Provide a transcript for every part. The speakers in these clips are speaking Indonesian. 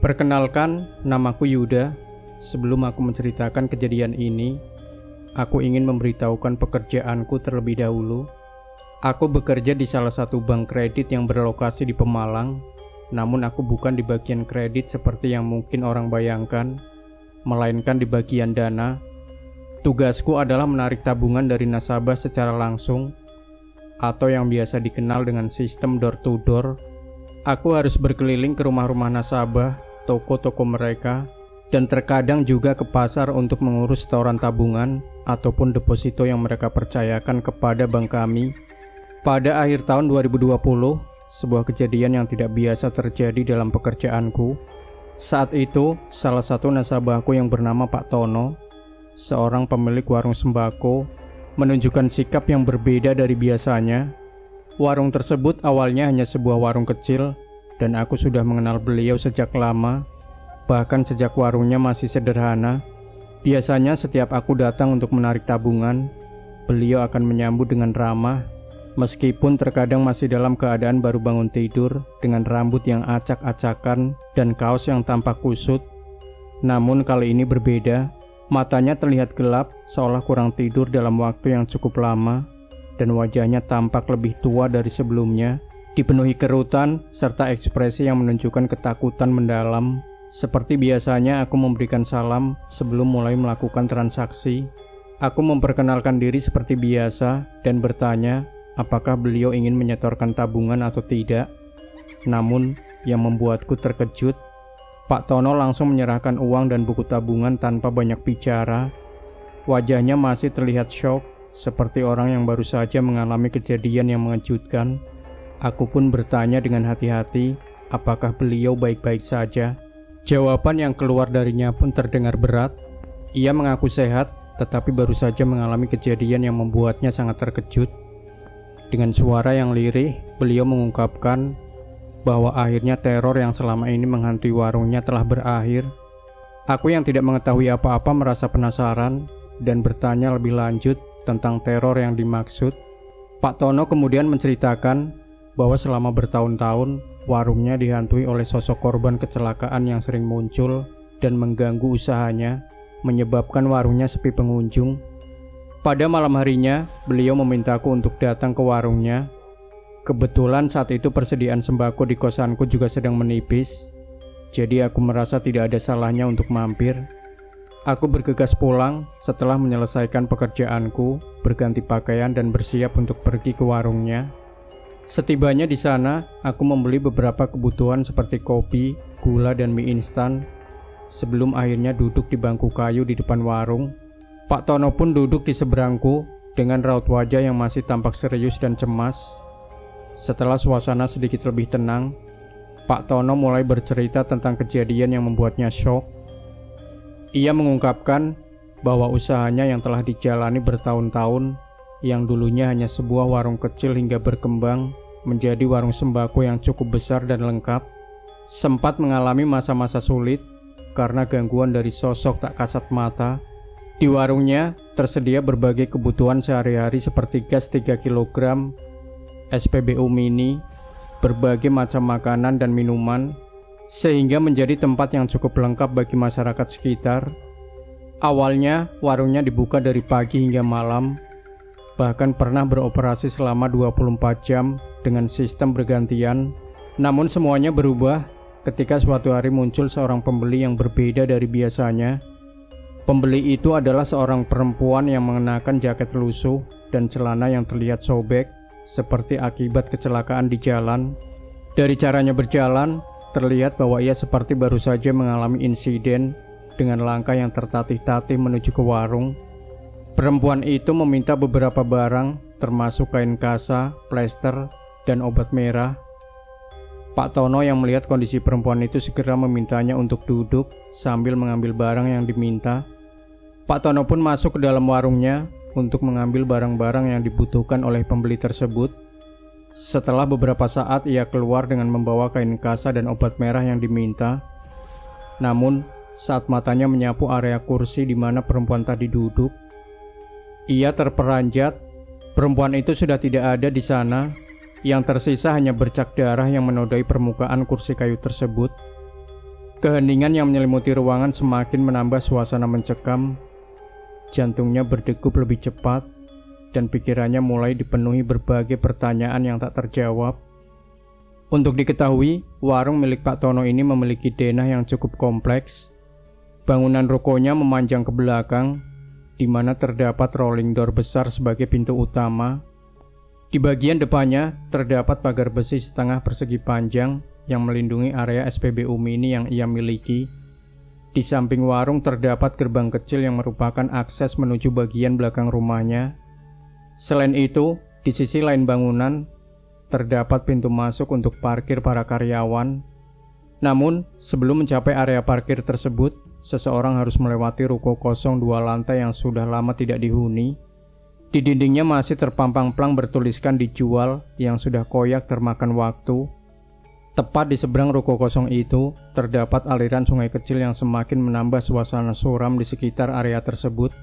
Perkenalkan, namaku Yuda. Sebelum aku menceritakan kejadian ini, aku ingin memberitahukan pekerjaanku terlebih dahulu. Aku bekerja di salah satu bank kredit yang berlokasi di Pemalang, namun aku bukan di bagian kredit seperti yang mungkin orang bayangkan, melainkan di bagian dana. Tugasku adalah menarik tabungan dari nasabah secara langsung, atau yang biasa dikenal dengan sistem door to door. Aku harus berkeliling ke rumah-rumah nasabah, toko-toko mereka, dan terkadang juga ke pasar untuk mengurus setoran tabungan ataupun deposito yang mereka percayakan kepada bank kami. Pada akhir tahun 2020, sebuah kejadian yang tidak biasa terjadi dalam pekerjaanku. Saat itu, salah satu nasabahku yang bernama Pak Tono, seorang pemilik warung sembako, menunjukkan sikap yang berbeda dari biasanya. Warung tersebut awalnya hanya sebuah warung kecil, dan aku sudah mengenal beliau sejak lama, bahkan sejak warungnya masih sederhana. Biasanya setiap aku datang untuk menarik tabungan, beliau akan menyambut dengan ramah, meskipun terkadang masih dalam keadaan baru bangun tidur dengan rambut yang acak-acakan dan kaos yang tampak kusut. Namun kali ini berbeda, matanya terlihat gelap seolah kurang tidur dalam waktu yang cukup lama, dan wajahnya tampak lebih tua dari sebelumnya, dipenuhi kerutan serta ekspresi yang menunjukkan ketakutan mendalam. Seperti biasanya aku memberikan salam sebelum mulai melakukan transaksi. Aku memperkenalkan diri seperti biasa dan bertanya apakah beliau ingin menyetorkan tabungan atau tidak. Namun yang membuatku terkejut, Pak Tono langsung menyerahkan uang dan buku tabungan tanpa banyak bicara. Wajahnya masih terlihat syok, seperti orang yang baru saja mengalami kejadian yang mengejutkan. Aku pun bertanya dengan hati-hati, apakah beliau baik-baik saja. Jawaban yang keluar darinya pun terdengar berat. Ia mengaku sehat, tetapi baru saja mengalami kejadian yang membuatnya sangat terkejut. Dengan suara yang lirih, beliau mengungkapkan bahwa akhirnya teror yang selama ini menghantui warungnya telah berakhir. Aku yang tidak mengetahui apa-apa merasa penasaran dan bertanya lebih lanjut tentang teror yang dimaksud. Pak Tono kemudian menceritakan bahwa selama bertahun-tahun warungnya dihantui oleh sosok korban kecelakaan yang sering muncul dan mengganggu usahanya, menyebabkan warungnya sepi pengunjung. Pada malam harinya, beliau memintaku untuk datang ke warungnya. Kebetulan saat itu persediaan sembako di kosanku juga sedang menipis, jadi aku merasa tidak ada salahnya untuk mampir. Aku bergegas pulang setelah menyelesaikan pekerjaanku, berganti pakaian dan bersiap untuk pergi ke warungnya. Setibanya di sana, aku membeli beberapa kebutuhan seperti kopi, gula, dan mie instan. Sebelum akhirnya duduk di bangku kayu di depan warung, Pak Tono pun duduk di seberangku dengan raut wajah yang masih tampak serius dan cemas. Setelah suasana sedikit lebih tenang, Pak Tono mulai bercerita tentang kejadian yang membuatnya syok. Ia mengungkapkan bahwa usahanya yang telah dijalani bertahun-tahun, yang dulunya hanya sebuah warung kecil hingga berkembang menjadi warung sembako yang cukup besar dan lengkap, sempat mengalami masa-masa sulit karena gangguan dari sosok tak kasat mata. Di warungnya tersedia berbagai kebutuhan sehari-hari seperti gas 3 kg, SPBU mini, berbagai macam makanan dan minuman, sehingga menjadi tempat yang cukup lengkap bagi masyarakat sekitar. Awalnya warungnya dibuka dari pagi hingga malam, bahkan pernah beroperasi selama 24 jam dengan sistem bergantian. Namun semuanya berubah ketika suatu hari muncul seorang pembeli yang berbeda dari biasanya. Pembeli itu adalah seorang perempuan yang mengenakan jaket lusuh dan celana yang terlihat sobek, seperti akibat kecelakaan di jalan. Dari caranya berjalan, terlihat bahwa ia seperti baru saja mengalami insiden dengan langkah yang tertatih-tatih menuju ke warung. Perempuan itu meminta beberapa barang, termasuk kain kasa, plester, dan obat merah. Pak Tono yang melihat kondisi perempuan itu segera memintanya untuk duduk sambil mengambil barang yang diminta. Pak Tono pun masuk ke dalam warungnya untuk mengambil barang-barang yang dibutuhkan oleh pembeli tersebut. Setelah beberapa saat ia keluar dengan membawa kain kasa dan obat merah yang diminta. Namun saat matanya menyapu area kursi di mana perempuan tadi duduk, ia terperanjat. Perempuan itu sudah tidak ada di sana. Yang tersisa hanya bercak darah yang menodai permukaan kursi kayu tersebut. Keheningan yang menyelimuti ruangan semakin menambah suasana mencekam. Jantungnya berdegup lebih cepat, dan pikirannya mulai dipenuhi berbagai pertanyaan yang tak terjawab. Untuk diketahui, warung milik Pak Tono ini memiliki denah yang cukup kompleks. Bangunan rukonya memanjang ke belakang, di mana terdapat rolling door besar sebagai pintu utama. Di bagian depannya terdapat pagar besi setengah persegi panjang yang melindungi area SPBU mini yang ia miliki. Di samping warung terdapat gerbang kecil yang merupakan akses menuju bagian belakang rumahnya. Selain itu, di sisi lain bangunan terdapat pintu masuk untuk parkir para karyawan. Namun, sebelum mencapai area parkir tersebut, seseorang harus melewati ruko kosong 2 lantai yang sudah lama tidak dihuni. Di dindingnya masih terpampang plang bertuliskan dijual yang sudah koyak termakan waktu. Tepat di seberang ruko kosong itu, terdapat aliran sungai kecil yang semakin menambah suasana suram di sekitar area tersebut.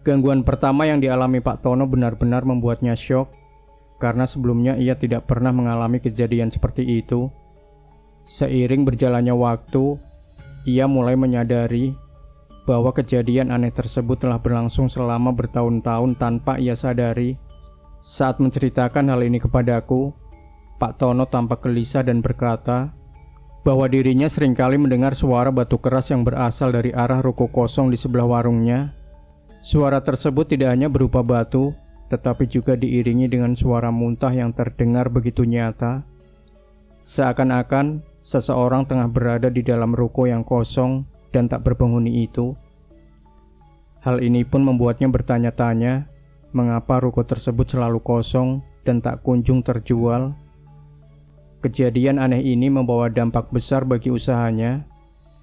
Gangguan pertama yang dialami Pak Tono benar-benar membuatnya syok, karena sebelumnya ia tidak pernah mengalami kejadian seperti itu. Seiring berjalannya waktu, ia mulai menyadari bahwa kejadian aneh tersebut telah berlangsung selama bertahun-tahun tanpa ia sadari. Saat menceritakan hal ini kepadaku, Pak Tono tampak gelisah dan berkata bahwa dirinya seringkali mendengar suara batu keras yang berasal dari arah ruko kosong di sebelah warungnya. Suara tersebut tidak hanya berupa batu, tetapi juga diiringi dengan suara muntah yang terdengar begitu nyata. Seakan-akan seseorang tengah berada di dalam ruko yang kosong dan tak berpenghuni itu. Hal ini pun membuatnya bertanya-tanya, mengapa ruko tersebut selalu kosong dan tak kunjung terjual. Kejadian aneh ini membawa dampak besar bagi usahanya.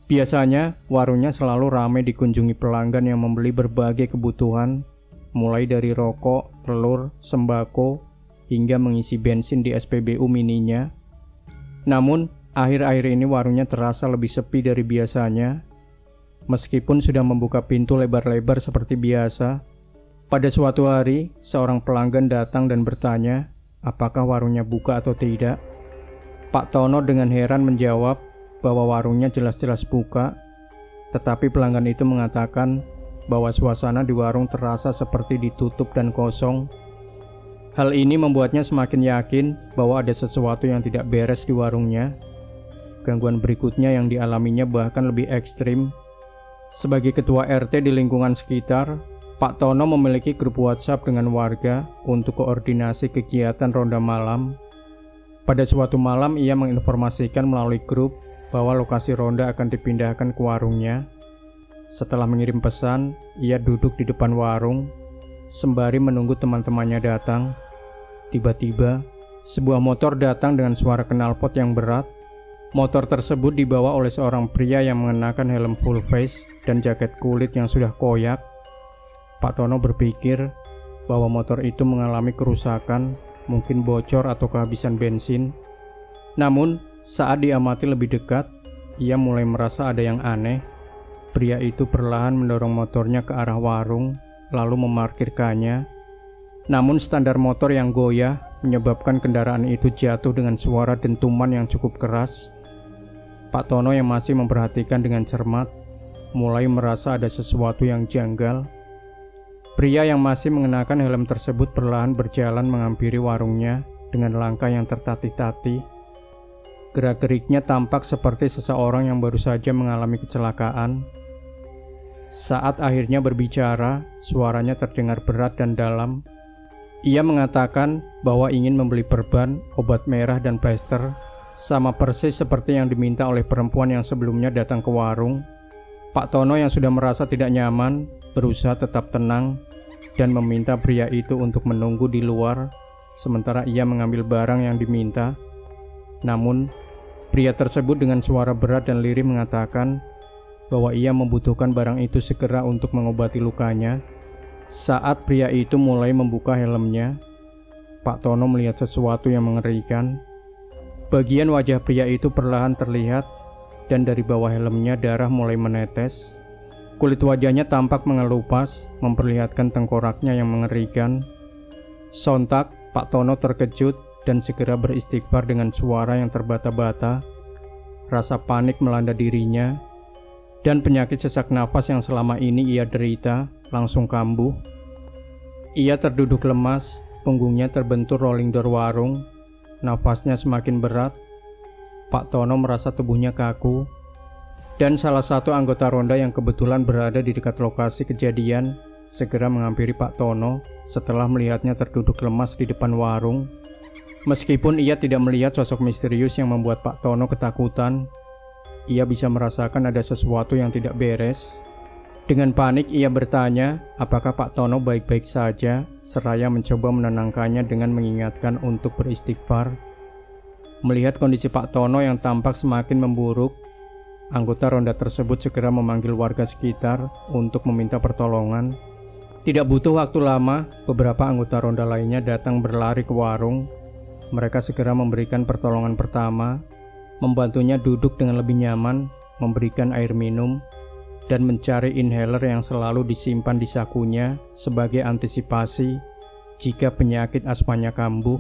Biasanya, warungnya selalu ramai dikunjungi pelanggan yang membeli berbagai kebutuhan, mulai dari rokok, telur, sembako, hingga mengisi bensin di SPBU mininya. Namun, akhir-akhir ini warungnya terasa lebih sepi dari biasanya. Meskipun sudah membuka pintu lebar-lebar seperti biasa, pada suatu hari, seorang pelanggan datang dan bertanya, apakah warungnya buka atau tidak. Pak Tono dengan heran menjawab bahwa warungnya jelas-jelas buka, tetapi pelanggan itu mengatakan bahwa suasana di warung terasa seperti ditutup dan kosong. Hal ini membuatnya semakin yakin bahwa ada sesuatu yang tidak beres di warungnya. Gangguan berikutnya yang dialaminya bahkan lebih ekstrim. Sebagai ketua RT di lingkungan sekitar, Pak Tono memiliki grup WhatsApp dengan warga untuk koordinasi kegiatan ronda malam. Pada suatu malam ia menginformasikan melalui grup bahwa lokasi ronda akan dipindahkan ke warungnya. Setelah mengirim pesan, ia duduk di depan warung sembari menunggu teman-temannya datang. Tiba-tiba, sebuah motor datang dengan suara knalpot yang berat. Motor tersebut dibawa oleh seorang pria yang mengenakan helm full face dan jaket kulit yang sudah koyak. Pak Tono berpikir bahwa motor itu mengalami kerusakan, mungkin bocor atau kehabisan bensin. Namun, saat diamati lebih dekat, ia mulai merasa ada yang aneh. Pria itu perlahan mendorong motornya ke arah warung, lalu memarkirkannya. Namun standar motor yang goyah menyebabkan kendaraan itu jatuh dengan suara dentuman yang cukup keras. Pak Tono yang masih memperhatikan dengan cermat, mulai merasa ada sesuatu yang janggal. Pria yang masih mengenakan helm tersebut perlahan berjalan menghampiri warungnya dengan langkah yang tertatih-tatih. Gerak-geriknya tampak seperti seseorang yang baru saja mengalami kecelakaan. Saat akhirnya berbicara, suaranya terdengar berat dan dalam. Ia mengatakan bahwa ingin membeli perban, obat merah, dan plester, sama persis seperti yang diminta oleh perempuan yang sebelumnya datang ke warung. Pak Tono yang sudah merasa tidak nyaman, berusaha tetap tenang, dan meminta pria itu untuk menunggu di luar, sementara ia mengambil barang yang diminta. Namun, pria tersebut dengan suara berat dan lirih mengatakan bahwa ia membutuhkan barang itu segera untuk mengobati lukanya. Saat pria itu mulai membuka helmnya, Pak Tono melihat sesuatu yang mengerikan. Bagian wajah pria itu perlahan terlihat, dan dari bawah helmnya darah mulai menetes. Kulit wajahnya tampak mengelupas, memperlihatkan tengkoraknya yang mengerikan. Sontak, Pak Tono terkejut dan segera beristighfar dengan suara yang terbata-bata. rasa panik melanda dirinya, dan penyakit sesak napas yang selama ini ia derita langsung kambuh. Ia terduduk lemas, punggungnya terbentur rolling door warung, nafasnya semakin berat. Pak Tono merasa tubuhnya kaku, dan salah satu anggota ronda yang kebetulan berada di dekat lokasi kejadian segera menghampiri Pak Tono setelah melihatnya terduduk lemas di depan warung. Meskipun ia tidak melihat sosok misterius yang membuat Pak Tono ketakutan, ia bisa merasakan ada sesuatu yang tidak beres. Dengan panik ia bertanya apakah Pak Tono baik-baik saja, seraya mencoba menenangkannya dengan mengingatkan untuk beristighfar. Melihat kondisi Pak Tono yang tampak semakin memburuk, anggota ronda tersebut segera memanggil warga sekitar untuk meminta pertolongan. Tidak butuh waktu lama, beberapa anggota ronda lainnya datang berlari ke warung. Mereka segera memberikan pertolongan pertama, membantunya duduk dengan lebih nyaman, memberikan air minum, dan mencari inhaler yang selalu disimpan di sakunya sebagai antisipasi jika penyakit asmanya kambuh.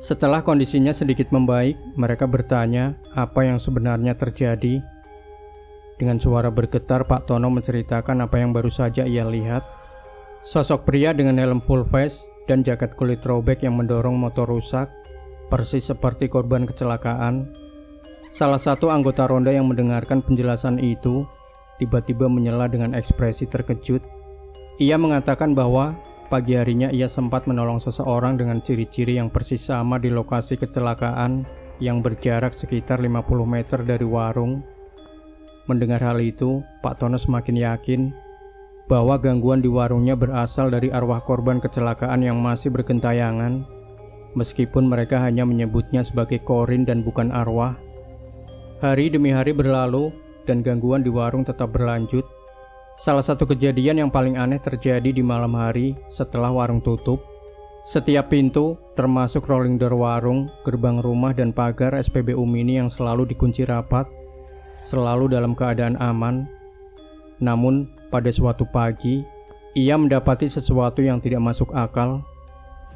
Setelah kondisinya sedikit membaik, mereka bertanya apa yang sebenarnya terjadi. Dengan suara bergetar, Pak Tono menceritakan apa yang baru saja ia lihat. Sosok pria dengan helm full face dan jaket kulit robek yang mendorong motor rusak, persis seperti korban kecelakaan. Salah satu anggota ronda yang mendengarkan penjelasan itu tiba-tiba menyela dengan ekspresi terkejut. Ia mengatakan bahwa pagi harinya ia sempat menolong seseorang dengan ciri-ciri yang persis sama di lokasi kecelakaan yang berjarak sekitar 50 meter dari warung. Mendengar hal itu, Pak Tono semakin yakin bahwa gangguan di warungnya berasal dari arwah korban kecelakaan yang masih bergentayangan, meskipun mereka hanya menyebutnya sebagai korin dan bukan arwah. Hari demi hari berlalu dan gangguan di warung tetap berlanjut. Salah satu kejadian yang paling aneh terjadi di malam hari setelah warung tutup. Setiap pintu, termasuk rolling door warung, gerbang rumah dan pagar SPBU Mini yang selalu dikunci rapat, selalu dalam keadaan aman. Namun, pada suatu pagi, ia mendapati sesuatu yang tidak masuk akal.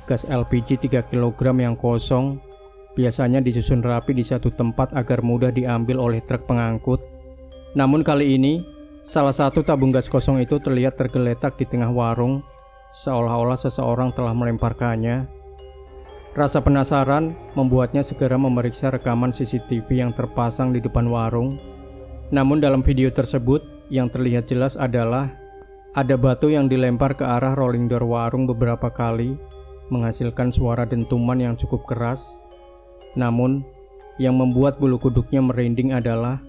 Gas LPG 3 kg yang kosong biasanya disusun rapi di satu tempat agar mudah diambil oleh truk pengangkut. Namun kali ini, salah satu tabung gas kosong itu terlihat tergeletak di tengah warung, seolah-olah seseorang telah melemparkannya. Rasa penasaran membuatnya segera memeriksa rekaman CCTV yang terpasang di depan warung. Namun dalam video tersebut, yang terlihat jelas adalah ada batu yang dilempar ke arah rolling door warung beberapa kali, menghasilkan suara dentuman yang cukup keras. Namun, yang membuat bulu kuduknya merinding adalah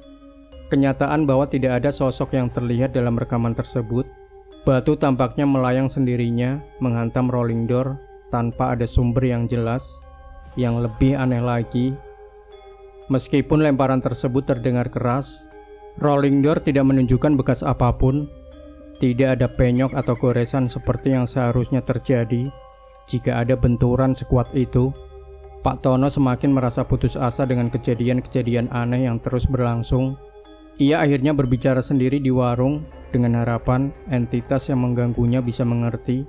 kenyataan bahwa tidak ada sosok yang terlihat dalam rekaman tersebut. Batu tampaknya melayang sendirinya, menghantam rolling door tanpa ada sumber yang jelas. Yang lebih aneh lagi, meskipun lemparan tersebut terdengar keras, rolling door tidak menunjukkan bekas apapun. Tidak ada penyok atau goresan seperti yang seharusnya terjadi jika ada benturan sekuat itu. Pak Tono semakin merasa putus asa dengan kejadian-kejadian aneh yang terus berlangsung. Ia akhirnya berbicara sendiri di warung dengan harapan entitas yang mengganggunya bisa mengerti.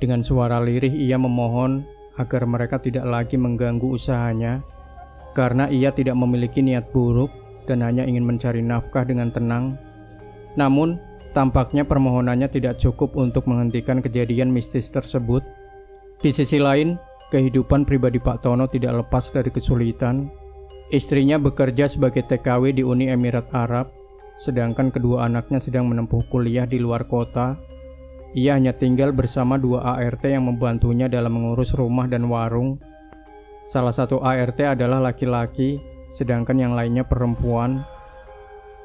Dengan suara lirih ia memohon agar mereka tidak lagi mengganggu usahanya, karena ia tidak memiliki niat buruk dan hanya ingin mencari nafkah dengan tenang. Namun, tampaknya permohonannya tidak cukup untuk menghentikan kejadian mistis tersebut. Di sisi lain, kehidupan pribadi Pak Tono tidak lepas dari kesulitan. Istrinya bekerja sebagai TKW di Uni Emirat Arab, sedangkan kedua anaknya sedang menempuh kuliah di luar kota. Ia hanya tinggal bersama 2 ART yang membantunya dalam mengurus rumah dan warung. Salah satu ART adalah laki-laki, sedangkan yang lainnya perempuan.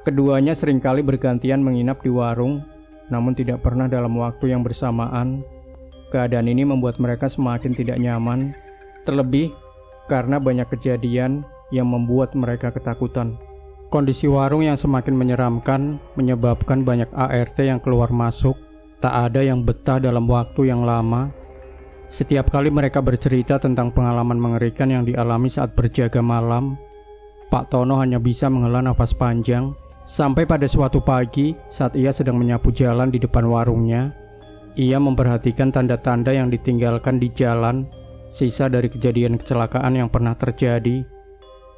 Keduanya seringkali bergantian menginap di warung, namun tidak pernah dalam waktu yang bersamaan. Keadaan ini membuat mereka semakin tidak nyaman, terlebih karena banyak kejadian yang membuat mereka ketakutan. Kondisi warung yang semakin menyeramkan menyebabkan banyak ART yang keluar masuk. Tak ada yang betah dalam waktu yang lama. Setiap kali mereka bercerita tentang pengalaman mengerikan yang dialami saat berjaga malam, Pak Tono hanya bisa menghela nafas panjang. Sampai pada suatu pagi, saat ia sedang menyapu jalan di depan warungnya, ia memperhatikan tanda-tanda yang ditinggalkan di jalan, sisa dari kejadian kecelakaan yang pernah terjadi.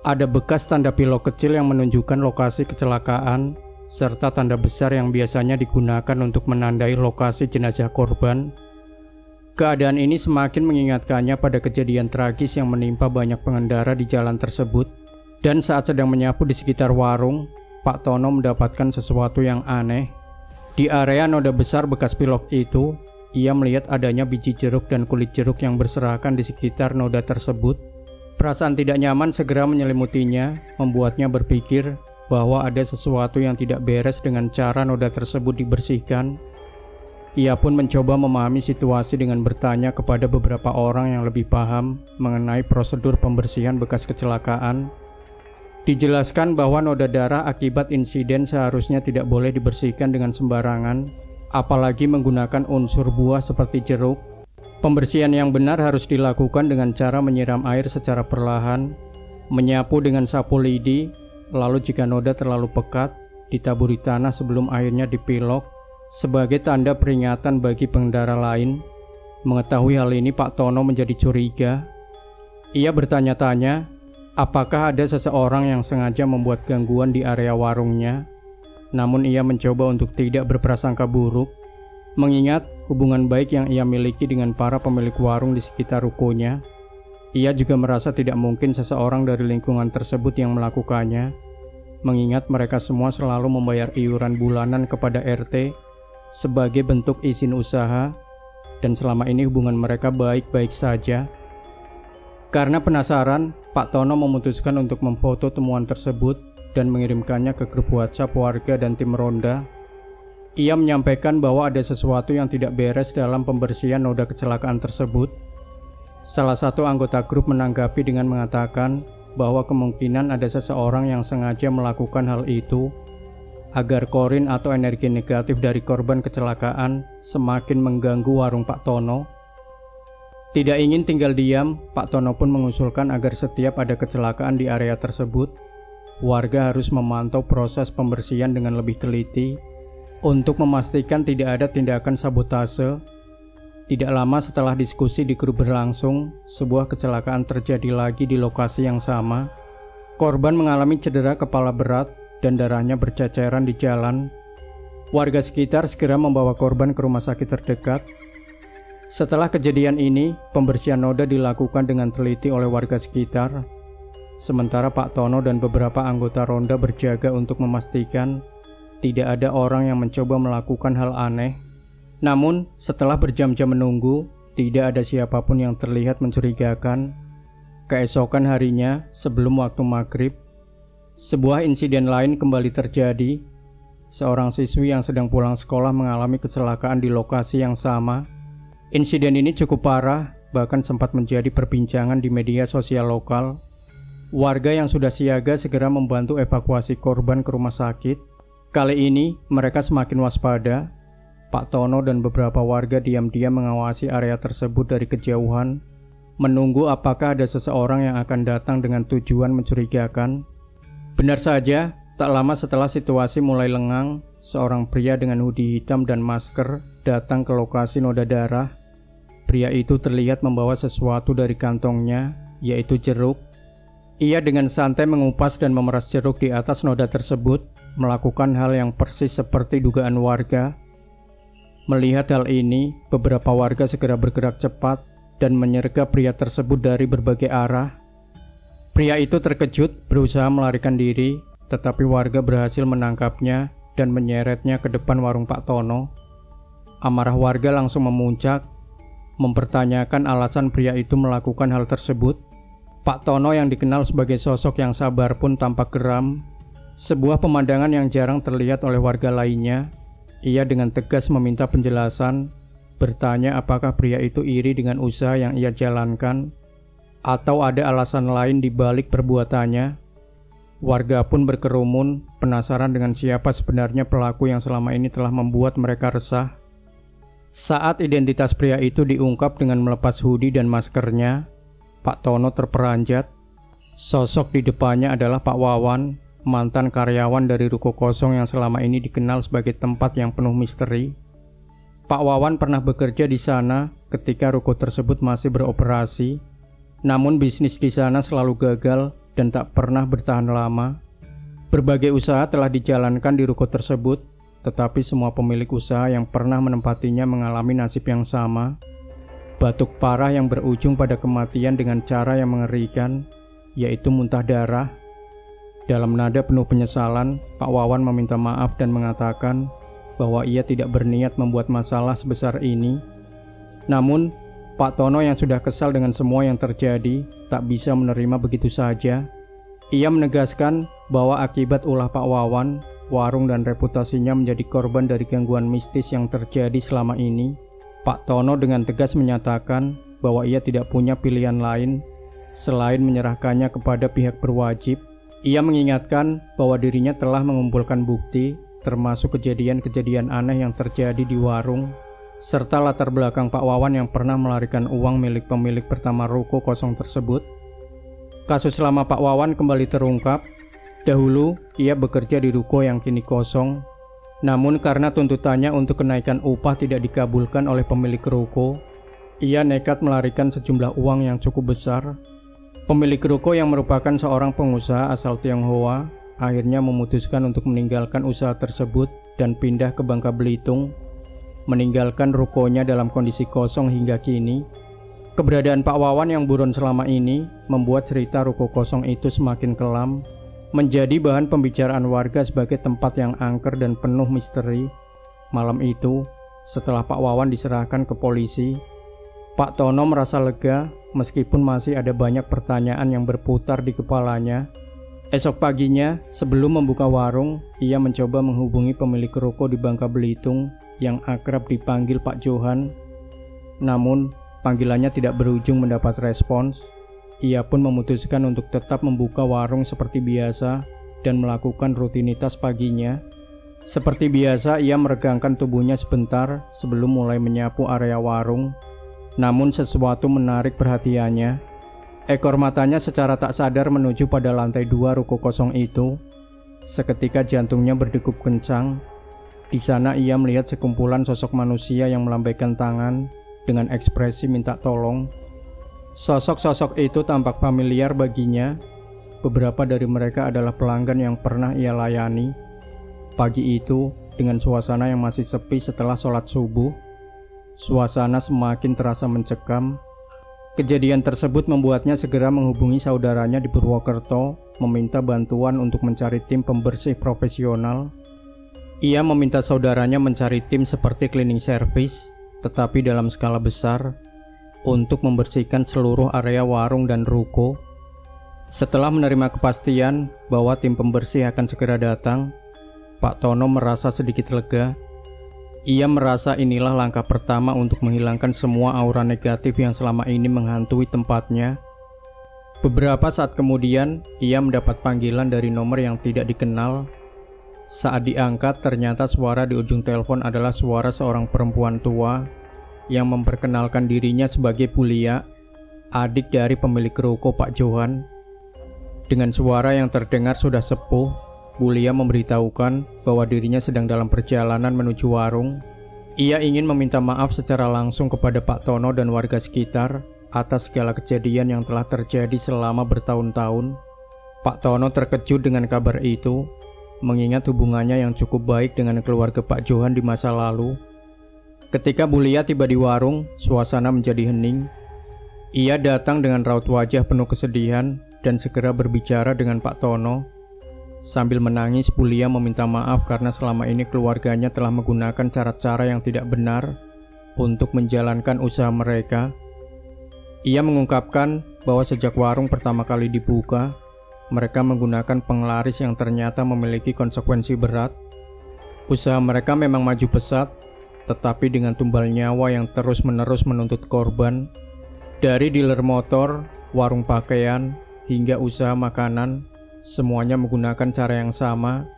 Ada bekas tanda pilok kecil yang menunjukkan lokasi kecelakaan, serta tanda besar yang biasanya digunakan untuk menandai lokasi jenazah korban. Keadaan ini semakin mengingatkannya pada kejadian tragis yang menimpa banyak pengendara di jalan tersebut. Dan saat sedang menyapu di sekitar warung, Pak Tono mendapatkan sesuatu yang aneh. Di area noda besar bekas pilok itu, ia melihat adanya biji jeruk dan kulit jeruk yang berserakan di sekitar noda tersebut. Perasaan tidak nyaman segera menyelimutinya, membuatnya berpikir bahwa ada sesuatu yang tidak beres dengan cara noda tersebut dibersihkan. Ia pun mencoba memahami situasi dengan bertanya kepada beberapa orang yang lebih paham mengenai prosedur pembersihan bekas kecelakaan. Dijelaskan bahwa noda darah akibat insiden seharusnya tidak boleh dibersihkan dengan sembarangan, apalagi menggunakan unsur buah seperti jeruk. Pembersihan yang benar harus dilakukan dengan cara menyiram air secara perlahan, menyapu dengan sapu lidi, lalu jika noda terlalu pekat, ditaburi tanah sebelum airnya dipilok, sebagai tanda peringatan bagi pengendara lain. Mengetahui hal ini, Pak Tono menjadi curiga. Ia bertanya-tanya, apakah ada seseorang yang sengaja membuat gangguan di area warungnya. Namun ia mencoba untuk tidak berprasangka buruk, mengingat hubungan baik yang ia miliki dengan para pemilik warung di sekitar rukonya. Ia juga merasa tidak mungkin seseorang dari lingkungan tersebut yang melakukannya, mengingat mereka semua selalu membayar iuran bulanan kepada RT sebagai bentuk izin usaha, dan selama ini hubungan mereka baik-baik saja. Karena penasaran, Pak Tono memutuskan untuk memfoto temuan tersebut dan mengirimkannya ke grup WhatsApp warga dan tim ronda. Ia menyampaikan bahwa ada sesuatu yang tidak beres dalam pembersihan noda kecelakaan tersebut. Salah satu anggota grup menanggapi dengan mengatakan bahwa kemungkinan ada seseorang yang sengaja melakukan hal itu agar korin atau energi negatif dari korban kecelakaan semakin mengganggu warung Pak Tono. Tidak ingin tinggal diam, Pak Tono pun mengusulkan agar setiap ada kecelakaan di area tersebut, warga harus memantau proses pembersihan dengan lebih teliti untuk memastikan tidak ada tindakan sabotase. Tidak lama setelah diskusi di grup berlangsung, sebuah kecelakaan terjadi lagi di lokasi yang sama. Korban mengalami cedera kepala berat dan darahnya berceceran di jalan. Warga sekitar segera membawa korban ke rumah sakit terdekat. Setelah kejadian ini, pembersihan noda dilakukan dengan teliti oleh warga sekitar. Sementara Pak Tono dan beberapa anggota ronda berjaga untuk memastikan tidak ada orang yang mencoba melakukan hal aneh. Namun, setelah berjam-jam menunggu, tidak ada siapapun yang terlihat mencurigakan. Keesokan harinya, sebelum waktu maghrib, sebuah insiden lain kembali terjadi. Seorang siswi yang sedang pulang sekolah mengalami kecelakaan di lokasi yang sama. Insiden ini cukup parah, bahkan sempat menjadi perbincangan di media sosial lokal. Warga yang sudah siaga segera membantu evakuasi korban ke rumah sakit. Kali ini, mereka semakin waspada. Pak Tono dan beberapa warga diam-diam mengawasi area tersebut dari kejauhan, menunggu apakah ada seseorang yang akan datang dengan tujuan mencurigakan. Benar saja, tak lama setelah situasi mulai lengang, seorang pria dengan hoodie hitam dan masker datang ke lokasi noda darah. Pria itu terlihat membawa sesuatu dari kantongnya, yaitu jeruk. Ia dengan santai mengupas dan memeras jeruk di atas noda tersebut, melakukan hal yang persis seperti dugaan warga. Melihat hal ini, beberapa warga segera bergerak cepat dan menyergap pria tersebut dari berbagai arah. Pria itu terkejut, berusaha melarikan diri, tetapi warga berhasil menangkapnya dan menyeretnya ke depan warung Pak Tono. Amarah warga langsung memuncak, mempertanyakan alasan pria itu melakukan hal tersebut. Pak Tono yang dikenal sebagai sosok yang sabar pun tampak geram. Sebuah pemandangan yang jarang terlihat oleh warga lainnya. Ia dengan tegas meminta penjelasan, bertanya apakah pria itu iri dengan usaha yang ia jalankan, atau ada alasan lain di balik perbuatannya. Warga pun berkerumun, penasaran dengan siapa sebenarnya pelaku yang selama ini telah membuat mereka resah. Saat identitas pria itu diungkap dengan melepas hoodie dan maskernya, Pak Tono terperanjat. Sosok di depannya adalah Pak Wawan, mantan karyawan dari ruko kosong yang selama ini dikenal sebagai tempat yang penuh misteri. Pak Wawan pernah bekerja di sana ketika ruko tersebut masih beroperasi. Namun bisnis di sana selalu gagal dan tak pernah bertahan lama. Berbagai usaha telah dijalankan di ruko tersebut, tetapi semua pemilik usaha yang pernah menempatinya mengalami nasib yang sama. Batuk parah yang berujung pada kematian dengan cara yang mengerikan, yaitu muntah darah. Dalam nada penuh penyesalan, Pak Wawan meminta maaf dan mengatakan bahwa ia tidak berniat membuat masalah sebesar ini. Namun, Pak Tono yang sudah kesal dengan semua yang terjadi tak bisa menerima begitu saja. Ia menegaskan bahwa akibat ulah Pak Wawan, warung dan reputasinya menjadi korban dari gangguan mistis yang terjadi selama ini. Pak Tono dengan tegas menyatakan bahwa ia tidak punya pilihan lain selain menyerahkannya kepada pihak berwajib. Ia mengingatkan bahwa dirinya telah mengumpulkan bukti, termasuk kejadian-kejadian aneh yang terjadi di warung, serta latar belakang Pak Wawan yang pernah melarikan uang milik pemilik pertama ruko kosong tersebut. Kasus lama Pak Wawan kembali terungkap. Dahulu, ia bekerja di ruko yang kini kosong. Namun karena tuntutannya untuk kenaikan upah tidak dikabulkan oleh pemilik ruko, ia nekat melarikan sejumlah uang yang cukup besar. Pemilik ruko yang merupakan seorang pengusaha asal Tionghoa akhirnya memutuskan untuk meninggalkan usaha tersebut dan pindah ke Bangka Belitung, meninggalkan rukonya dalam kondisi kosong hingga kini. Keberadaan Pak Wawan yang buron selama ini membuat cerita ruko kosong itu semakin kelam, menjadi bahan pembicaraan warga sebagai tempat yang angker dan penuh misteri. Malam itu, setelah Pak Wawan diserahkan ke polisi, Pak Tono merasa lega meskipun masih ada banyak pertanyaan yang berputar di kepalanya. Esok paginya, sebelum membuka warung, ia mencoba menghubungi pemilik ruko di Bangka Belitung yang akrab dipanggil Pak Johan. Namun, panggilannya tidak berujung mendapat respons. Ia pun memutuskan untuk tetap membuka warung seperti biasa dan melakukan rutinitas paginya. Seperti biasa, ia meregangkan tubuhnya sebentar sebelum mulai menyapu area warung. Namun sesuatu menarik perhatiannya. Ekor matanya secara tak sadar menuju pada lantai 2 ruko kosong itu. Seketika jantungnya berdegup kencang. Di sana ia melihat sekumpulan sosok manusia yang melambaikan tangan dengan ekspresi minta tolong. Sosok-sosok itu tampak familiar baginya. Beberapa dari mereka adalah pelanggan yang pernah ia layani. Pagi itu, dengan suasana yang masih sepi setelah sholat subuh, suasana semakin terasa mencekam. Kejadian tersebut membuatnya segera menghubungi saudaranya di Purwokerto, meminta bantuan untuk mencari tim pembersih profesional. Ia meminta saudaranya mencari tim seperti cleaning service, tetapi dalam skala besar, untuk membersihkan seluruh area warung dan ruko. Setelah menerima kepastian bahwa tim pembersih akan segera datang, Pak Tono merasa sedikit lega. Ia merasa inilah langkah pertama untuk menghilangkan semua aura negatif yang selama ini menghantui tempatnya. Beberapa saat kemudian, ia mendapat panggilan dari nomor yang tidak dikenal. Saat diangkat, ternyata suara di ujung telepon adalah suara seorang perempuan tua yang memperkenalkan dirinya sebagai Bulia, adik dari pemilik ruko Pak Johan. Dengan suara yang terdengar sudah sepuh, Bulia memberitahukan bahwa dirinya sedang dalam perjalanan menuju warung. Ia ingin meminta maaf secara langsung kepada Pak Tono dan warga sekitar atas segala kejadian yang telah terjadi selama bertahun-tahun. Pak Tono terkejut dengan kabar itu, mengingat hubungannya yang cukup baik dengan keluarga Pak Johan di masa lalu. Ketika Bulia tiba di warung, suasana menjadi hening. Ia datang dengan raut wajah penuh kesedihan dan segera berbicara dengan Pak Tono. Sambil menangis, Bulia meminta maaf karena selama ini keluarganya telah menggunakan cara-cara yang tidak benar untuk menjalankan usaha mereka. Ia mengungkapkan bahwa sejak warung pertama kali dibuka, mereka menggunakan penglaris yang ternyata memiliki konsekuensi berat. Usaha mereka memang maju pesat, tetapi dengan tumbal nyawa yang terus-menerus menuntut korban. Dari dealer motor, warung pakaian, hingga usaha makanan, semuanya menggunakan cara yang sama,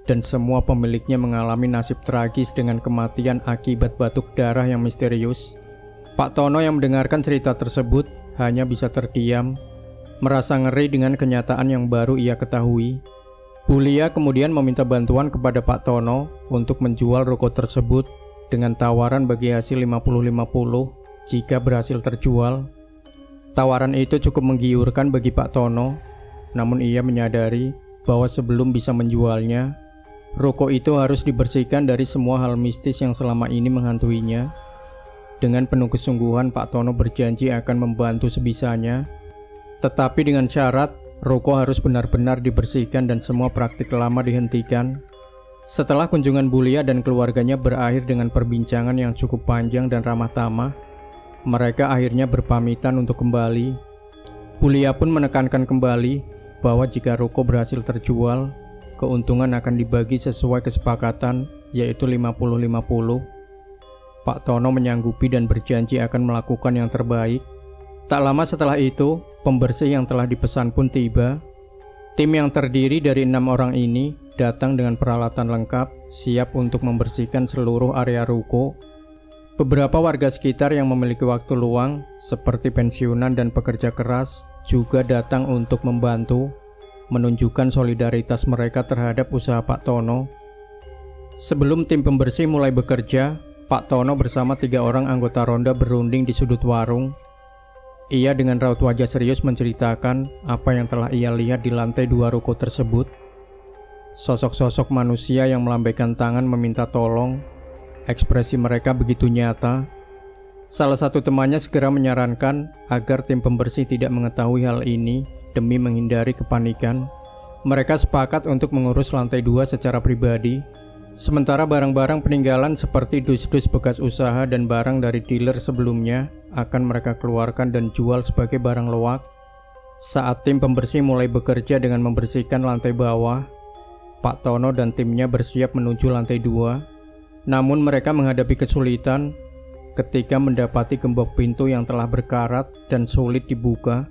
dan semua pemiliknya mengalami nasib tragis dengan kematian akibat batuk darah yang misterius. Pak Tono yang mendengarkan cerita tersebut hanya bisa terdiam, merasa ngeri dengan kenyataan yang baru ia ketahui. Bulia kemudian meminta bantuan kepada Pak Tono untuk menjual ruko tersebut dengan tawaran bagi hasil 50-50 jika berhasil terjual. Tawaran itu cukup menggiurkan bagi Pak Tono. namun ia menyadari bahwa sebelum bisa menjualnya, ruko itu harus dibersihkan dari semua hal mistis yang selama ini menghantuinya. Dengan penuh kesungguhan, Pak Tono berjanji akan membantu sebisanya, tetapi dengan syarat ruko harus benar-benar dibersihkan dan semua praktik lama dihentikan. Setelah kunjungan Bulia dan keluarganya berakhir dengan perbincangan yang cukup panjang dan ramah tamah, mereka akhirnya berpamitan untuk kembali. Bulia pun menekankan kembali bahwa jika ruko berhasil terjual, keuntungan akan dibagi sesuai kesepakatan, yaitu 50-50. Pak Tono menyanggupi dan berjanji akan melakukan yang terbaik. Tak lama setelah itu, pembersih yang telah dipesan pun tiba. Tim yang terdiri dari 6 orang ini datang dengan peralatan lengkap, siap untuk membersihkan seluruh area ruko. Beberapa warga sekitar yang memiliki waktu luang, seperti pensiunan dan pekerja keras, juga datang untuk membantu, menunjukkan solidaritas mereka terhadap usaha Pak Tono. Sebelum tim pembersih mulai bekerja, Pak Tono bersama 3 orang anggota ronda berunding di sudut warung. Ia dengan raut wajah serius menceritakan apa yang telah ia lihat di lantai 2 ruko tersebut. Sosok-sosok manusia yang melambaikan tangan meminta tolong. Ekspresi mereka begitu nyata. Salah satu temannya segera menyarankan agar tim pembersih tidak mengetahui hal ini demi menghindari kepanikan. Mereka sepakat untuk mengurus lantai 2 secara pribadi. Sementara barang-barang peninggalan seperti dus-dus bekas usaha dan barang dari dealer sebelumnya akan mereka keluarkan dan jual sebagai barang loak. Saat tim pembersih mulai bekerja dengan membersihkan lantai bawah, Pak Tono dan timnya bersiap menuju lantai 2. Namun mereka menghadapi kesulitan ketika mendapati gembok pintu yang telah berkarat dan sulit dibuka.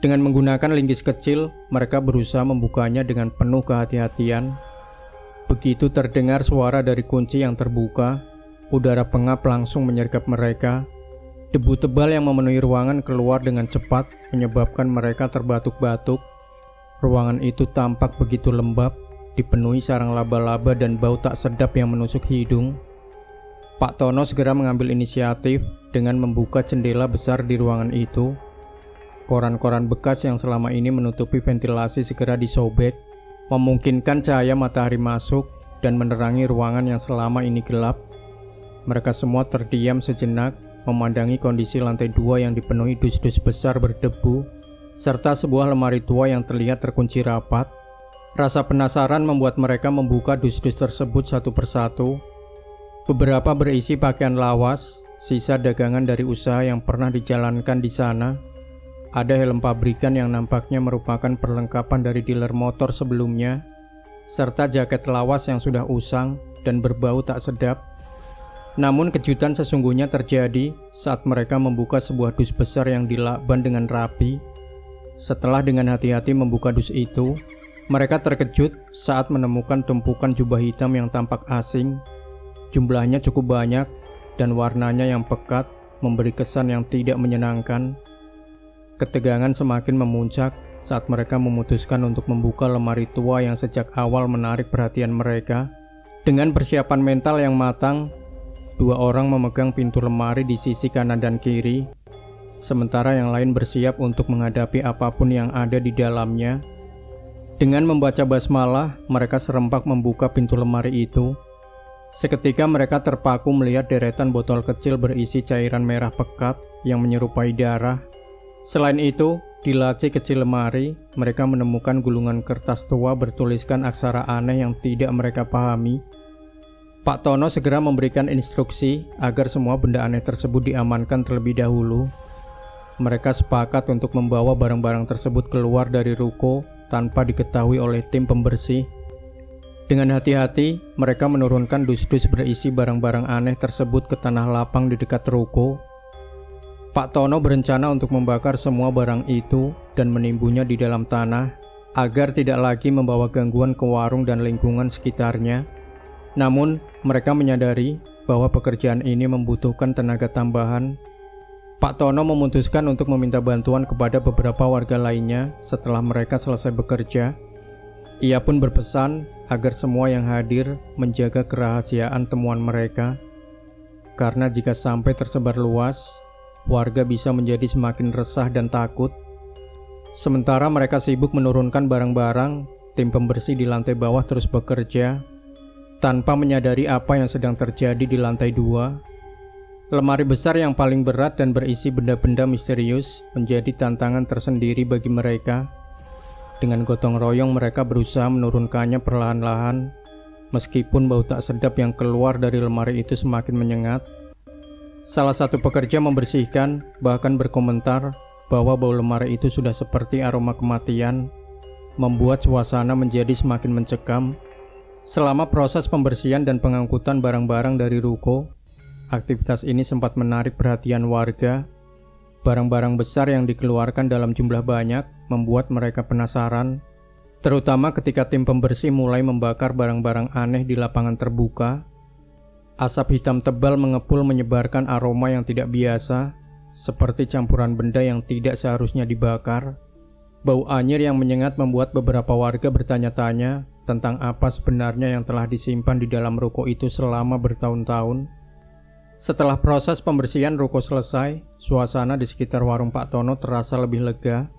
Dengan menggunakan linggis kecil, mereka berusaha membukanya dengan penuh kehati-hatian. Begitu terdengar suara dari kunci yang terbuka, udara pengap langsung menyergap mereka. Debu tebal yang memenuhi ruangan keluar dengan cepat, menyebabkan mereka terbatuk-batuk. Ruangan itu tampak begitu lembab, dipenuhi sarang laba-laba dan bau tak sedap yang menusuk hidung. Pak Tono segera mengambil inisiatif dengan membuka jendela besar di ruangan itu. Koran-koran bekas yang selama ini menutupi ventilasi segera disobek, memungkinkan cahaya matahari masuk dan menerangi ruangan yang selama ini gelap. Mereka semua terdiam sejenak, memandangi kondisi lantai 2 yang dipenuhi dus-dus besar berdebu, serta sebuah lemari tua yang terlihat terkunci rapat. Rasa penasaran membuat mereka membuka dus-dus tersebut satu persatu. Beberapa berisi pakaian lawas, sisa dagangan dari usaha yang pernah dijalankan di sana. Ada helm pabrikan yang nampaknya merupakan perlengkapan dari dealer motor sebelumnya, serta jaket lawas yang sudah usang dan berbau tak sedap. Namun kejutan sesungguhnya terjadi saat mereka membuka sebuah dus besar yang dilakban dengan rapi. Setelah dengan hati-hati membuka dus itu, mereka terkejut saat menemukan tumpukan jubah hitam yang tampak asing. Jumlahnya cukup banyak dan warnanya yang pekat memberi kesan yang tidak menyenangkan. Ketegangan semakin memuncak saat mereka memutuskan untuk membuka lemari tua yang sejak awal menarik perhatian mereka. Dengan persiapan mental yang matang, 2 orang memegang pintu lemari di sisi kanan dan kiri, sementara yang lain bersiap untuk menghadapi apapun yang ada di dalamnya. Dengan membaca basmalah, mereka serempak membuka pintu lemari itu. Seketika mereka terpaku melihat deretan botol kecil berisi cairan merah pekat yang menyerupai darah. Selain itu, di laci kecil lemari, mereka menemukan gulungan kertas tua bertuliskan aksara aneh yang tidak mereka pahami. Pak Tono segera memberikan instruksi agar semua benda aneh tersebut diamankan terlebih dahulu. Mereka sepakat untuk membawa barang-barang tersebut keluar dari ruko tanpa diketahui oleh tim pembersih. Dengan hati-hati, mereka menurunkan dus-dus berisi barang-barang aneh tersebut ke tanah lapang di dekat ruko. Pak Tono berencana untuk membakar semua barang itu dan menimbunnya di dalam tanah agar tidak lagi membawa gangguan ke warung dan lingkungan sekitarnya. Namun, mereka menyadari bahwa pekerjaan ini membutuhkan tenaga tambahan. Pak Tono memutuskan untuk meminta bantuan kepada beberapa warga lainnya setelah mereka selesai bekerja. Ia pun berpesan agar semua yang hadir menjaga kerahasiaan temuan mereka, karena jika sampai tersebar luas, warga bisa menjadi semakin resah dan takut. Sementara mereka sibuk menurunkan barang-barang, tim pembersih di lantai bawah terus bekerja tanpa menyadari apa yang sedang terjadi di lantai 2. Lemari besar yang paling berat dan berisi benda-benda misterius menjadi tantangan tersendiri bagi mereka. Dengan gotong royong mereka berusaha menurunkannya perlahan-lahan, meskipun bau tak sedap yang keluar dari lemari itu semakin menyengat. Salah satu pekerja membersihkan bahkan berkomentar bahwa bau lemari itu sudah seperti aroma kematian, membuat suasana menjadi semakin mencekam. Selama proses pembersihan dan pengangkutan barang-barang dari ruko, aktivitas ini sempat menarik perhatian warga. Barang-barang besar yang dikeluarkan dalam jumlah banyak membuat mereka penasaran, terutama ketika tim pembersih mulai membakar barang-barang aneh di lapangan terbuka. Asap hitam tebal mengepul menyebarkan aroma yang tidak biasa, seperti campuran benda yang tidak seharusnya dibakar. Bau anyir yang menyengat membuat beberapa warga bertanya-tanya tentang apa sebenarnya yang telah disimpan di dalam ruko itu selama bertahun-tahun. Setelah proses pembersihan ruko selesai, suasana di sekitar warung Pak Tono terasa lebih lega.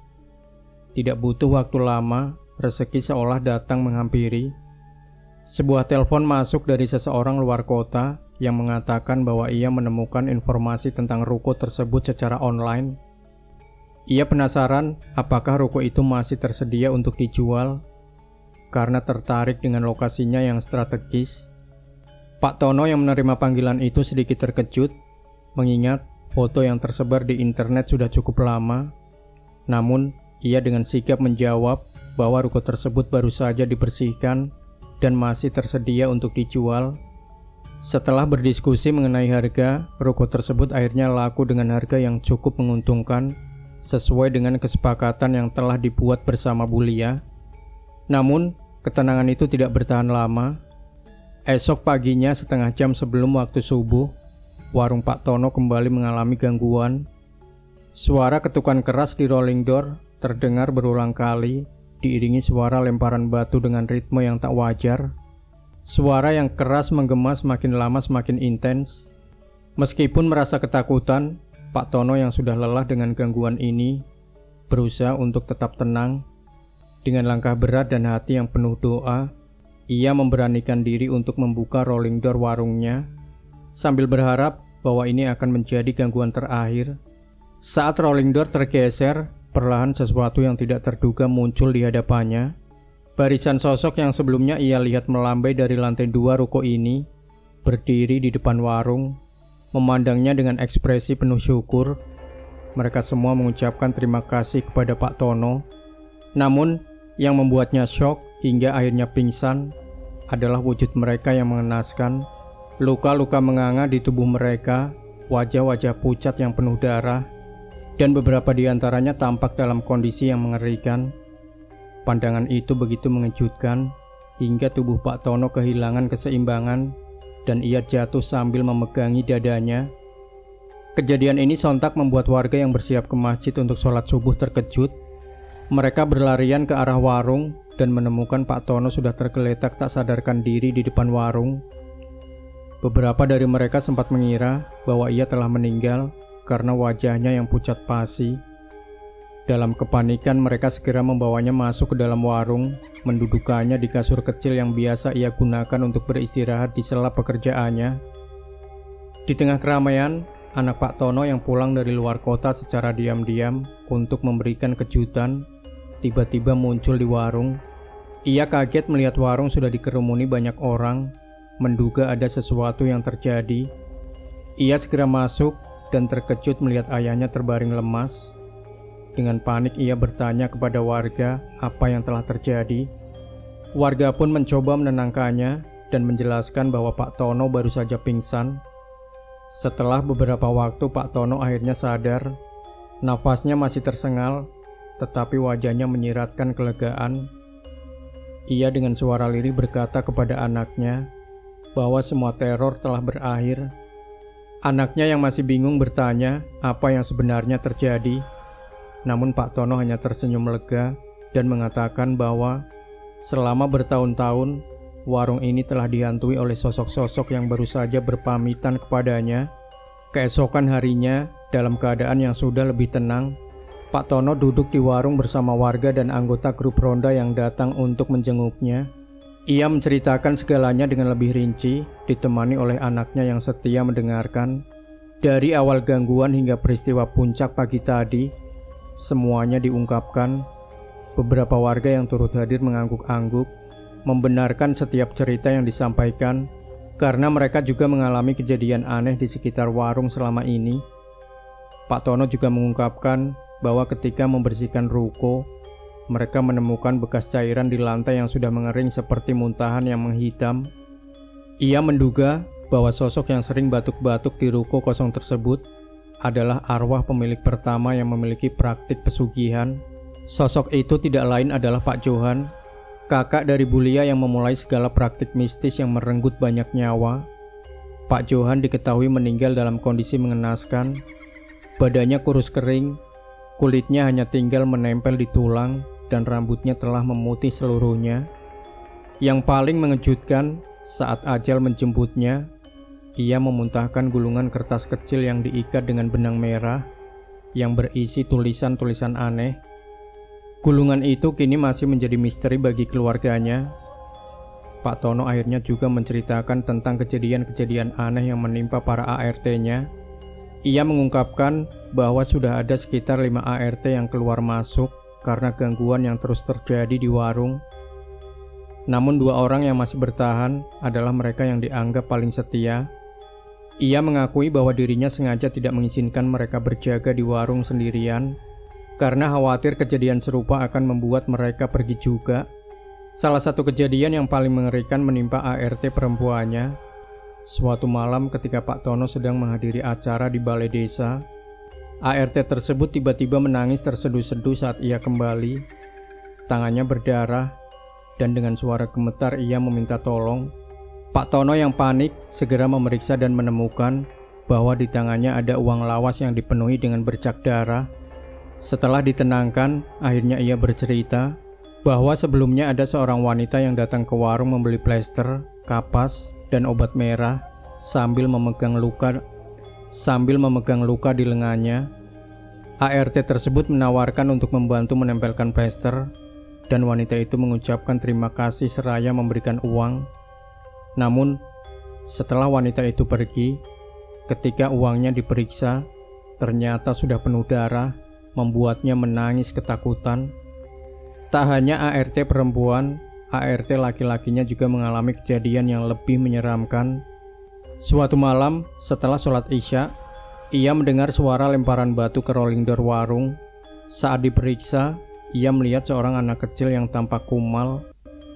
Tidak butuh waktu lama, rezeki seolah datang menghampiri. Sebuah telepon masuk dari seseorang luar kota yang mengatakan bahwa ia menemukan informasi tentang ruko tersebut secara online. Ia penasaran apakah ruko itu masih tersedia untuk dijual, karena tertarik dengan lokasinya yang strategis. Pak Tono yang menerima panggilan itu sedikit terkejut, mengingat foto yang tersebar di internet sudah cukup lama. Namun, ia dengan sigap menjawab bahwa ruko tersebut baru saja dibersihkan dan masih tersedia untuk dijual. Setelah berdiskusi mengenai harga, ruko tersebut akhirnya laku dengan harga yang cukup menguntungkan, sesuai dengan kesepakatan yang telah dibuat bersama Bulia. Namun, ketenangan itu tidak bertahan lama. Esok paginya setengah jam sebelum waktu subuh, warung Pak Tono kembali mengalami gangguan. Suara ketukan keras di rolling door terdengar berulang kali, diiringi suara lemparan batu dengan ritme yang tak wajar. Suara yang keras menggema semakin lama semakin intens. Meskipun merasa ketakutan, Pak Tono yang sudah lelah dengan gangguan ini berusaha untuk tetap tenang. Dengan langkah berat dan hati yang penuh doa, ia memberanikan diri untuk membuka rolling door warungnya, sambil berharap bahwa ini akan menjadi gangguan terakhir. Saat rolling door tergeser, perlahan sesuatu yang tidak terduga muncul di hadapannya. Barisan sosok yang sebelumnya ia lihat melambai dari lantai 2 ruko ini, berdiri di depan warung, memandangnya dengan ekspresi penuh syukur. Mereka semua mengucapkan terima kasih kepada Pak Tono. Namun, yang membuatnya syok hingga akhirnya pingsan adalah wujud mereka yang mengenaskan. Luka-luka menganga di tubuh mereka, wajah-wajah pucat yang penuh darah, dan beberapa di antaranya tampak dalam kondisi yang mengerikan. Pandangan itu begitu mengejutkan hingga tubuh Pak Tono kehilangan keseimbangan dan ia jatuh sambil memegangi dadanya. Kejadian ini sontak membuat warga yang bersiap ke masjid untuk sholat subuh terkejut. Mereka berlarian ke arah warung dan menemukan Pak Tono sudah tergeletak tak sadarkan diri di depan warung. Beberapa dari mereka sempat mengira bahwa ia telah meninggal karena wajahnya yang pucat pasi. Dalam kepanikan mereka segera membawanya masuk ke dalam warung, mendudukannya di kasur kecil yang biasa ia gunakan untuk beristirahat di sela pekerjaannya. Di tengah keramaian, anak Pak Tono yang pulang dari luar kota secara diam-diam untuk memberikan kejutan, tiba-tiba muncul di warung. Ia kaget melihat warung sudah dikerumuni banyak orang, menduga ada sesuatu yang terjadi. Ia segera masuk dan terkejut melihat ayahnya terbaring lemas. Dengan panik ia bertanya kepada warga apa yang telah terjadi. Warga pun mencoba menenangkannya dan menjelaskan bahwa Pak Tono baru saja pingsan. Setelah beberapa waktu Pak Tono akhirnya sadar. Nafasnya masih tersengal, tetapi wajahnya menyiratkan kelegaan. Ia dengan suara lirih berkata kepada anaknya bahwa semua teror telah berakhir. Anaknya yang masih bingung bertanya apa yang sebenarnya terjadi. Namun Pak Tono hanya tersenyum lega dan mengatakan bahwa selama bertahun-tahun warung ini telah dihantui oleh sosok-sosok yang baru saja berpamitan kepadanya. Keesokan harinya, dalam keadaan yang sudah lebih tenang, Pak Tono duduk di warung bersama warga dan anggota grup ronda yang datang untuk menjenguknya. Ia menceritakan segalanya dengan lebih rinci, ditemani oleh anaknya yang setia mendengarkan. Dari awal gangguan hingga peristiwa puncak pagi tadi, semuanya diungkapkan. Beberapa warga yang turut hadir mengangguk-angguk, membenarkan setiap cerita yang disampaikan, karena mereka juga mengalami kejadian aneh di sekitar warung selama ini. Pak Tono juga mengungkapkan bahwa ketika membersihkan ruko, mereka menemukan bekas cairan di lantai yang sudah mengering seperti muntahan yang menghitam. Ia menduga bahwa sosok yang sering batuk-batuk di ruko kosong tersebut adalah arwah pemilik pertama yang memiliki praktik pesugihan. Sosok itu tidak lain adalah Pak Johan, kakak dari Bulia yang memulai segala praktik mistis yang merenggut banyak nyawa. Pak Johan diketahui meninggal dalam kondisi mengenaskan. Badannya kurus kering, kulitnya hanya tinggal menempel di tulang, dan rambutnya telah memutih seluruhnya. Yang paling mengejutkan, saat ajal menjemputnya, ia memuntahkan gulungan kertas kecil yang diikat dengan benang merah yang berisi tulisan-tulisan aneh. Gulungan itu kini masih menjadi misteri bagi keluarganya. Pak Tono akhirnya juga menceritakan tentang kejadian-kejadian aneh yang menimpa para ART-nya. Ia mengungkapkan bahwa sudah ada sekitar 5 ART yang keluar masuk karena gangguan yang terus terjadi di warung. Namun 2 orang yang masih bertahan adalah mereka yang dianggap paling setia. Ia mengakui bahwa dirinya sengaja tidak mengizinkan mereka berjaga di warung sendirian karena khawatir kejadian serupa akan membuat mereka pergi juga. Salah satu kejadian yang paling mengerikan menimpa ART perempuannya. Suatu malam ketika Pak Tono sedang menghadiri acara di balai desa, ART tersebut tiba-tiba menangis terseduh-seduh saat ia kembali. Tangannya berdarah, dan dengan suara gemetar ia meminta tolong. Pak Tono yang panik segera memeriksa dan menemukan bahwa di tangannya ada uang lawas yang dipenuhi dengan bercak darah. Setelah ditenangkan, akhirnya ia bercerita bahwa sebelumnya ada seorang wanita yang datang ke warung membeli plester, kapas, dan obat merah sambil memegang luka di lengannya. ART tersebut menawarkan untuk membantu menempelkan plester, dan wanita itu mengucapkan terima kasih seraya memberikan uang. Namun, setelah wanita itu pergi, ketika uangnya diperiksa, ternyata sudah penuh darah, membuatnya menangis ketakutan. Tak hanya ART perempuan, ART laki-lakinya juga mengalami kejadian yang lebih menyeramkan. Suatu malam, setelah sholat Isya, ia mendengar suara lemparan batu ke rolling door warung. Saat diperiksa, ia melihat seorang anak kecil yang tampak kumal,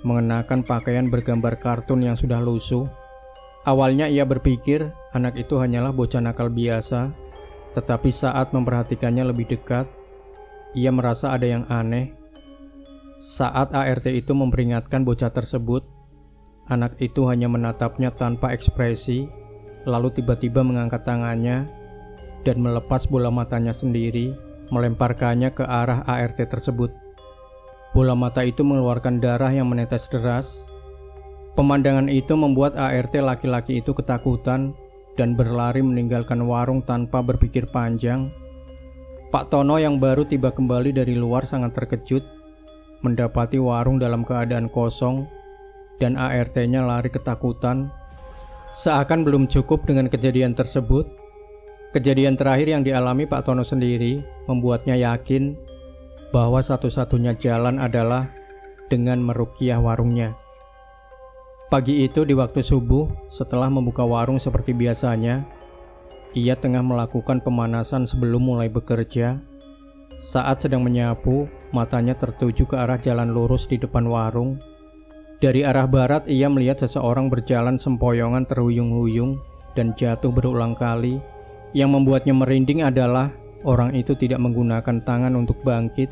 mengenakan pakaian bergambar kartun yang sudah lusuh. Awalnya ia berpikir anak itu hanyalah bocah nakal biasa, tetapi saat memperhatikannya lebih dekat, ia merasa ada yang aneh. Saat ART itu memperingatkan bocah tersebut, anak itu hanya menatapnya tanpa ekspresi, lalu tiba-tiba mengangkat tangannya dan melepas bola matanya sendiri, melemparkannya ke arah ART tersebut. Bola mata itu mengeluarkan darah yang menetes deras. Pemandangan itu membuat ART laki-laki itu ketakutan dan berlari meninggalkan warung tanpa berpikir panjang. Pak Tono yang baru tiba kembali dari luar sangat terkejut mendapati warung dalam keadaan kosong dan ART-nya lari ketakutan. Seakan belum cukup dengan kejadian tersebut, kejadian terakhir yang dialami Pak Tono sendiri membuatnya yakin bahwa satu-satunya jalan adalah dengan meruqyah warungnya. Pagi itu di waktu subuh, setelah membuka warung seperti biasanya, ia tengah melakukan pemanasan sebelum mulai bekerja. Saat sedang menyapu, matanya tertuju ke arah jalan lurus di depan warung. Dari arah barat, ia melihat seseorang berjalan sempoyongan terhuyung-huyung dan jatuh berulang kali. Yang membuatnya merinding adalah orang itu tidak menggunakan tangan untuk bangkit,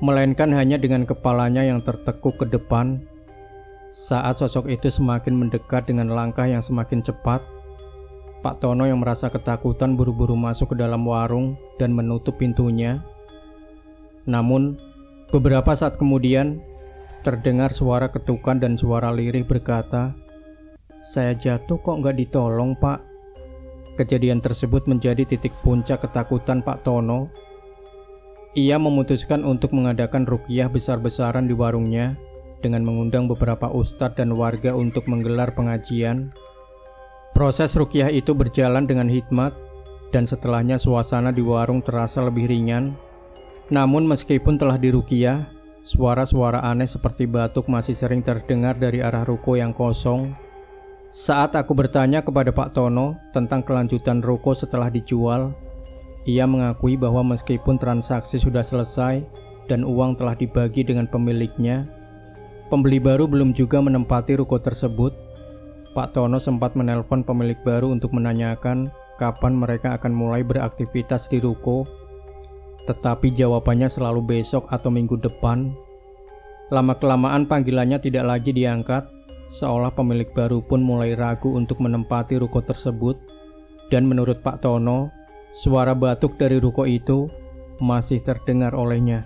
melainkan hanya dengan kepalanya yang tertekuk ke depan. Saat sosok itu semakin mendekat dengan langkah yang semakin cepat, Pak Tono yang merasa ketakutan buru-buru masuk ke dalam warung dan menutup pintunya. Namun, beberapa saat kemudian, terdengar suara ketukan dan suara lirih berkata, "Saya jatuh kok nggak ditolong, Pak." Kejadian tersebut menjadi titik puncak ketakutan Pak Tono. Ia memutuskan untuk mengadakan ruqyah besar-besaran di warungnya dengan mengundang beberapa ustadz dan warga untuk menggelar pengajian. Proses ruqyah itu berjalan dengan hikmat dan setelahnya suasana di warung terasa lebih ringan. Namun meskipun telah diruqyah, suara-suara aneh seperti batuk masih sering terdengar dari arah ruko yang kosong. Saat aku bertanya kepada Pak Tono tentang kelanjutan ruko setelah dijual, ia mengakui bahwa meskipun transaksi sudah selesai dan uang telah dibagi dengan pemiliknya, pembeli baru belum juga menempati ruko tersebut. Pak Tono sempat menelpon pemilik baru untuk menanyakan kapan mereka akan mulai beraktivitas di ruko, tetapi jawabannya selalu besok atau minggu depan. Lama-kelamaan panggilannya tidak lagi diangkat, seolah pemilik baru pun mulai ragu untuk menempati ruko tersebut. Dan menurut Pak Tono, suara batuk dari ruko itu masih terdengar olehnya.